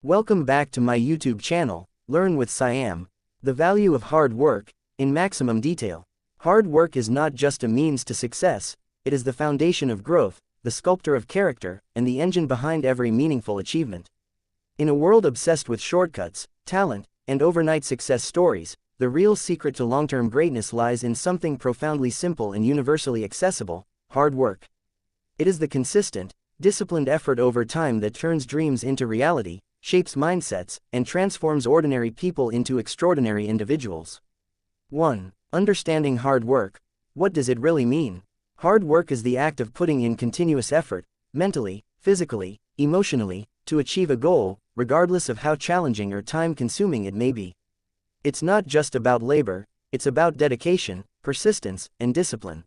Welcome back to my YouTube channel, Learn with Saim. The value of hard work, in maximum detail. Hard work is not just a means to success, it is the foundation of growth, the sculptor of character, and the engine behind every meaningful achievement. In a world obsessed with shortcuts, talent, and overnight success stories, the real secret to long-term greatness lies in something profoundly simple and universally accessible: hard work. It is the consistent, disciplined effort over time that turns dreams into reality, shapes mindsets, and transforms ordinary people into extraordinary individuals. 1. Understanding hard work. What does it really mean? Hard work is the act of putting in continuous effort, mentally, physically, emotionally, to achieve a goal, regardless of how challenging or time-consuming it may be. It's not just about labor, it's about dedication, persistence, and discipline.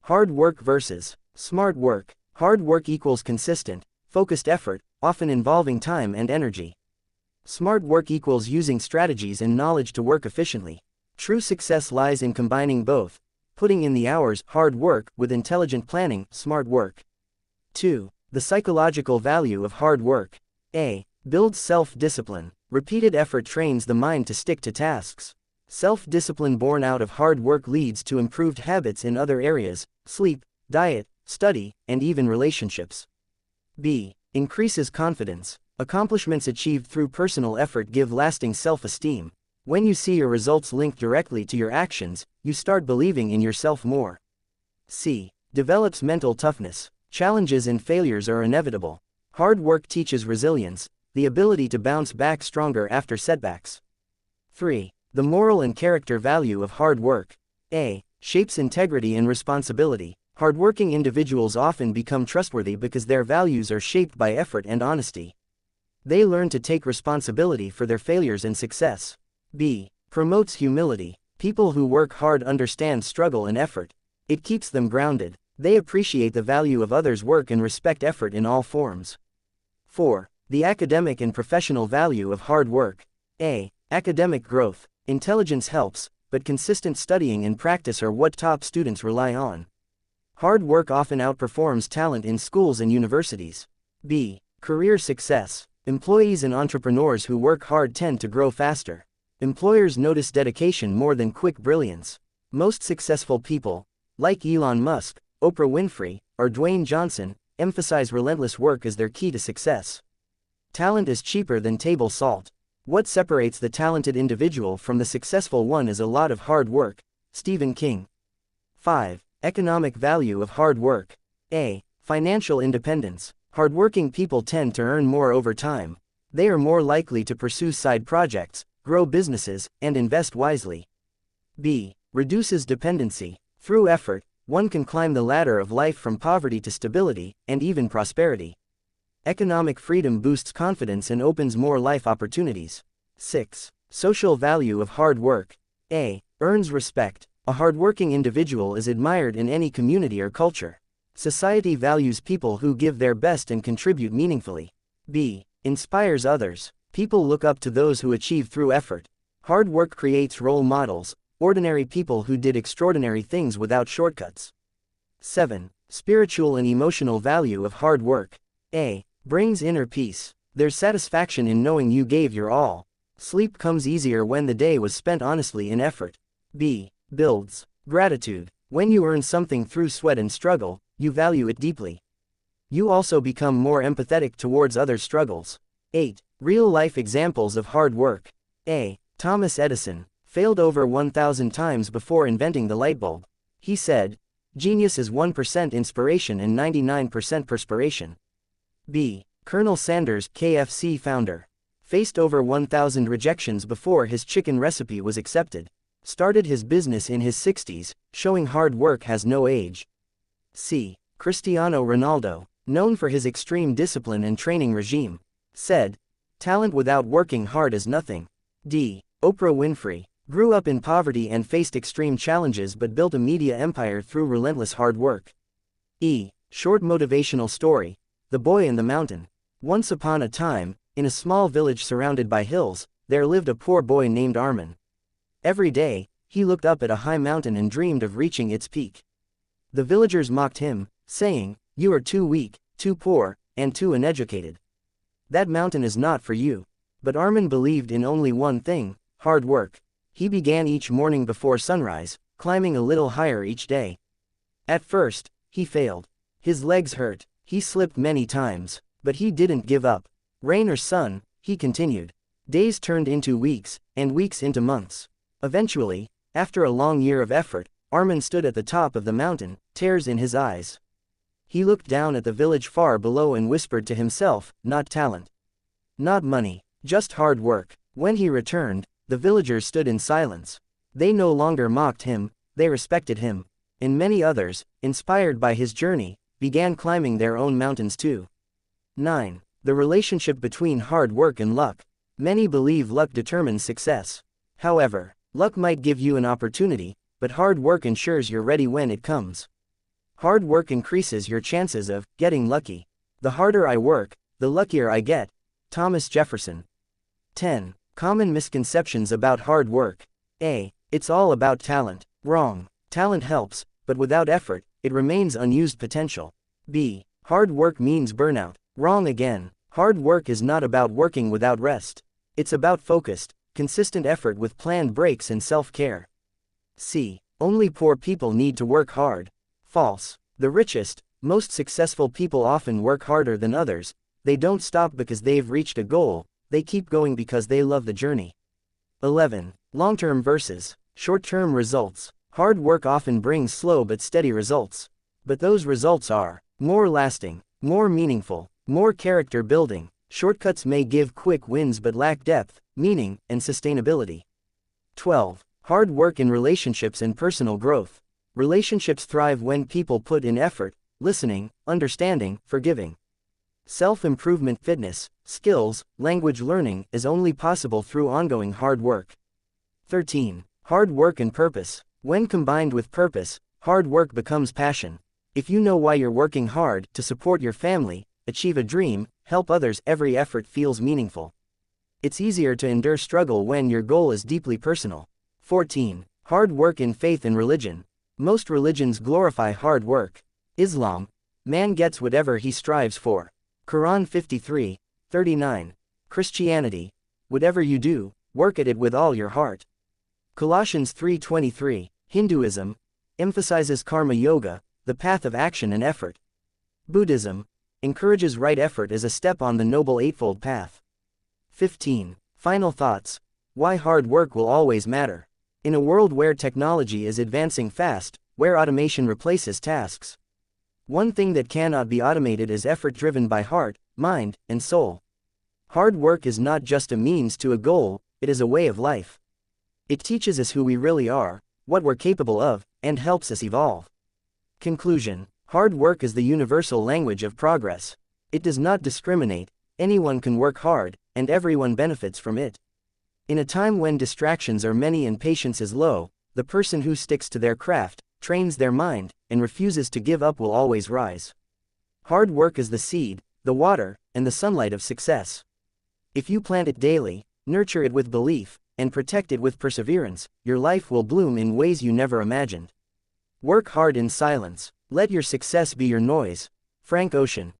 Hard work versus smart work. Hard work equals consistent, focused effort, often involving time and energy. Smart work equals using strategies and knowledge to work efficiently. True success lies in combining both, putting in the hours, hard work, with intelligent planning, smart work. 2. The psychological value of hard work. A. Builds self-discipline. Repeated effort trains the mind to stick to tasks. Self-discipline born out of hard work leads to improved habits in other areas: sleep, diet, study, and even relationships. B. Increases confidence. Accomplishments achieved through personal effort give lasting self-esteem. When you see your results linked directly to your actions, you start believing in yourself more. C. Develops mental toughness. Challenges and failures are inevitable. Hard work teaches resilience, the ability to bounce back stronger after setbacks. 3. The moral and character value of hard work. A. Shapes integrity and responsibility. Hardworking individuals often become trustworthy because their values are shaped by effort and honesty. They learn to take responsibility for their failures and success. B. Promotes humility. People who work hard understand struggle and effort. It keeps them grounded. They appreciate the value of others' work and respect effort in all forms. 4. The academic and professional value of hard work. A. Academic growth. Intelligence helps, but consistent studying and practice are what top students rely on. Hard work often outperforms talent in schools and universities. B. Career success. Employees and entrepreneurs who work hard tend to grow faster. Employers notice dedication more than quick brilliance. Most successful people, like Elon Musk, Oprah Winfrey, or Dwayne Johnson, emphasize relentless work as their key to success. Talent is cheaper than table salt. What separates the talented individual from the successful one is a lot of hard work. Stephen King. 5. Economic value of hard work. A. Financial independence. Hardworking people tend to earn more over time. They are more likely to pursue side projects, grow businesses, and invest wisely. B. Reduces dependency. Through effort, one can climb the ladder of life from poverty to stability, and even prosperity. Economic freedom boosts confidence and opens more life opportunities. 6. Social value of hard work. A. Earns respect. A hardworking individual is admired in any community or culture. Society values people who give their best and contribute meaningfully. B. Inspires others. People look up to those who achieve through effort. Hard work creates role models, ordinary people who did extraordinary things without shortcuts. 7. Spiritual and emotional value of hard work. A. Brings inner peace. There's satisfaction in knowing you gave your all. Sleep comes easier when the day was spent honestly in effort. B. Builds gratitude. When you earn something through sweat and struggle, you value it deeply. You also become more empathetic towards others' struggles. 8. Real-life examples of hard work. A. Thomas Edison failed over 1,000 times before inventing the light bulb. He said, "Genius is 1% inspiration and 99% perspiration." B. Colonel Sanders, KFC founder, faced over 1,000 rejections before his chicken recipe was accepted. Started his business in his 60s, showing hard work has no age. C. Cristiano Ronaldo, known for his extreme discipline and training regime, said, "Talent without working hard is nothing." D. Oprah Winfrey grew up in poverty and faced extreme challenges but built a media empire through relentless hard work. E. Short motivational story. The Boy in the Mountain. Once upon a time, in a small village surrounded by hills, there lived a poor boy named Armin. Every day, he looked up at a high mountain and dreamed of reaching its peak. The villagers mocked him, saying, "You are too weak, too poor, and too uneducated." that mountain is not for you. But Armin believed in only one thing: hard work. He began each morning before sunrise, climbing a little higher each day. At first, he failed. His legs hurt, he slipped many times, but he didn't give up. Rain or sun, he continued. Days turned into weeks, and weeks into months. Eventually, after a long year of effort, Armin stood at the top of the mountain, tears in his eyes. He looked down at the village far below and whispered to himself, not talent, not money, just hard work. When he returned, the villagers stood in silence. They no longer mocked him, they respected him. And many others, inspired by his journey, began climbing their own mountains too. 9. The relationship between hard work and luck. Many believe luck determines success. However, luck might give you an opportunity, but hard work ensures you're ready when it comes. Hard work increases your chances of getting lucky. The harder I work, the luckier I get. Thomas Jefferson. 10. Common misconceptions about hard work. A. It's all about talent. Wrong. Talent helps, but without effort, it remains unused potential. B. Hard work means burnout. Wrong again. Hard work is not about working without rest. It's about focused, consistent effort with planned breaks and self-care. C. Only poor people need to work hard. False. The richest, most successful people often work harder than others. They don't stop because they've reached a goal, they keep going because they love the journey. 11. Long-term versus short-term results. Hard work often brings slow but steady results. But those results are more lasting, more meaningful, more character building. Shortcuts may give quick wins but lack depth, meaning, and sustainability. 12. Hard work in relationships and personal growth. Relationships thrive when people put in effort, listening, understanding, forgiving. Self-improvement, fitness, skills, language learning is only possible through ongoing hard work. 13. Hard work and purpose. When combined with purpose, hard work becomes passion. If you know why you're working hard: to support your family, achieve a dream, help others, every effort feels meaningful. It's easier to endure struggle when your goal is deeply personal. 14. Hard work in faith and religion. Most religions glorify hard work. Islam: man gets whatever he strives for. Quran 53:39. Christianity: whatever you do, work at it with all your heart. Colossians 3:23. Hinduism emphasizes karma yoga, the path of action and effort. Buddhism encourages right effort as a step on the Noble Eightfold Path. 15. Final thoughts. Why hard work will always matter. In a world where technology is advancing fast, where automation replaces tasks, one thing that cannot be automated is effort driven by heart, mind, and soul. Hard work is not just a means to a goal, it is a way of life. It teaches us who we really are, what we're capable of, and helps us evolve. Conclusion. Hard work is the universal language of progress. It does not discriminate, anyone can work hard, and everyone benefits from it. In a time when distractions are many and patience is low, the person who sticks to their craft, trains their mind, and refuses to give up will always rise. Hard work is the seed, the water, and the sunlight of success. If you plant it daily, nurture it with belief, and protect it with perseverance, your life will bloom in ways you never imagined. Work hard in silence. Let your success be your noise. Frank Ocean.